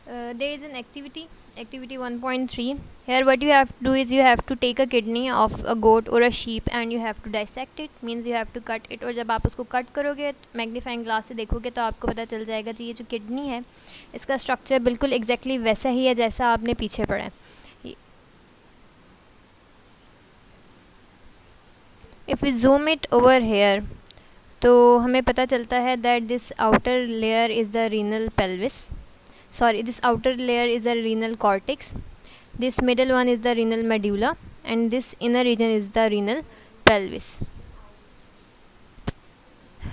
There is an activity 1.3. Here what you have to do is you have to take a kidney of a goat or a sheep and you have to dissect it, means you have to cut it. और जब आप उसको cut करोगे magnifying glass से देखोगे तो आपको पता चल जाएगा कि ये जो किडनी है इसका स्ट्रक्चर बिल्कुल एग्जैक्टली वैसा ही है जैसा आपने पीछे पढ़ा है. If we zoom it over here तो हमें पता चलता है that this outer layer is the renal pelvis. Sorry, this outer layer is the renal cortex, this middle one is the renal medulla, and this inner region is the renal pelvis.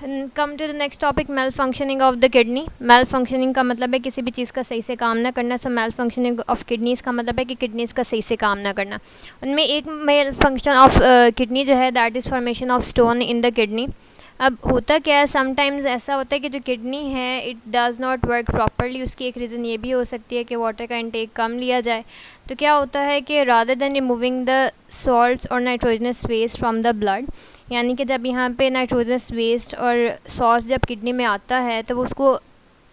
And come to the next topic, malfunctioning of the kidney. Malfunctioning का मतलब है किसी भी चीज़ का सही से काम ना करना. So malfunctioning of kidneys का मतलब है कि किडनीज़ का सही से काम ना करना. उनमें एक malfunction of kidney जो है that is formation of stone in the kidney. अब होता क्या है, समटाइम्स ऐसा होता है कि जो किडनी है it does not work properly. उसकी एक रीज़न ये भी हो सकती है कि वाटर का इंटेक कम लिया जाए. तो क्या होता है कि rather than removing the salts और nitrogenous waste from the blood, यानी कि जब यहाँ पे नाइट्रोजनस वेस्ट और सॉल्ट जब किडनी में आता है तो वो उसको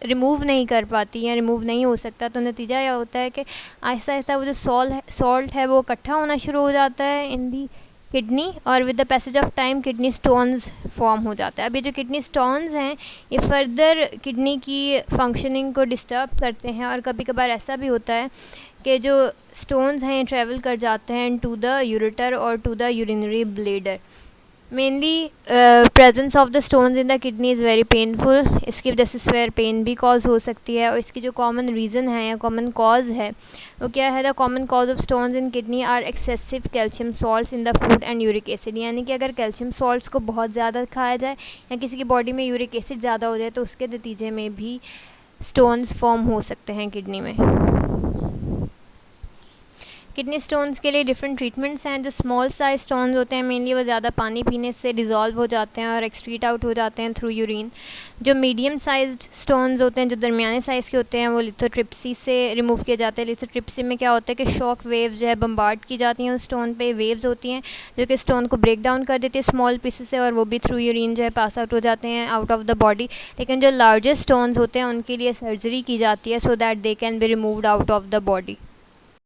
रिमूव नहीं कर पाती या रिमूव नहीं हो सकता. तो नतीजा यह होता है कि आहिस्ता आहिस्ता वो जो सॉल्ट है वो इकट्ठा होना शुरू हो जाता है इन दी किडनी, और with the passage of time kidney stones form हो जाता है. अब ये जो किडनी स्टोन्स हैं ये फर्दर किडनी की फंक्शनिंग को डिस्टर्ब करते हैं, और कभी कभार ऐसा भी होता है कि जो स्टोन्स हैं ट्रैवल कर जाते हैं टू द यूरेटर और to the urinary bladder. Mainly presence of the stones in the kidney is very painful. इसकी वजह से स्वेयर पेन भी कॉज हो सकती है, और इसकी जो कॉमन रीज़न है या कॉमन कॉज है वो क्या है, the common cause of stones in kidney are excessive calcium salts in the food and uric acid. यानी कि अगर कैल्शियम सॉल्ट्स को बहुत ज़्यादा खाया जाए या किसी की बॉडी में यूरिक एसिड ज़्यादा हो जाए तो उसके नतीजे में भी स्टोन्स फॉर्म हो सकते हैं किडनी में. किडनी स्टोन्स के लिए डिफरेंट ट्रीटमेंट्स हैं. जो स्मॉल साइज स्टोन्स होते हैं मेनली वो ज़्यादा पानी पीने से डिज़ोल्व हो जाते हैं और एक्सक्रीट आउट हो जाते हैं थ्रू यूरिन. जो मीडियम साइज्ड स्टोन्स होते हैं, जो दरमियाने साइज़ के होते हैं, वो लिथोट्रिप्सी से रिमूव किए जाते हैं. लिथोट्रिप्सी में क्या होता है कि शॉक वेव जो है बम्बार्ड की जाती हैं उस स्टोन पे. वेव्स होती हैं जो कि स्टोन को ब्रेक डाउन कर देती है स्मॉल पीसेस से, और वो भी थ्रू यूरिन जो है पास आउट हो जाते हैं आउट ऑफ द बॉडी. लेकिन जो लार्जेस्ट स्टोन्स होते हैं उनके लिए सर्जरी की जाती है so that they can be removed out of the body.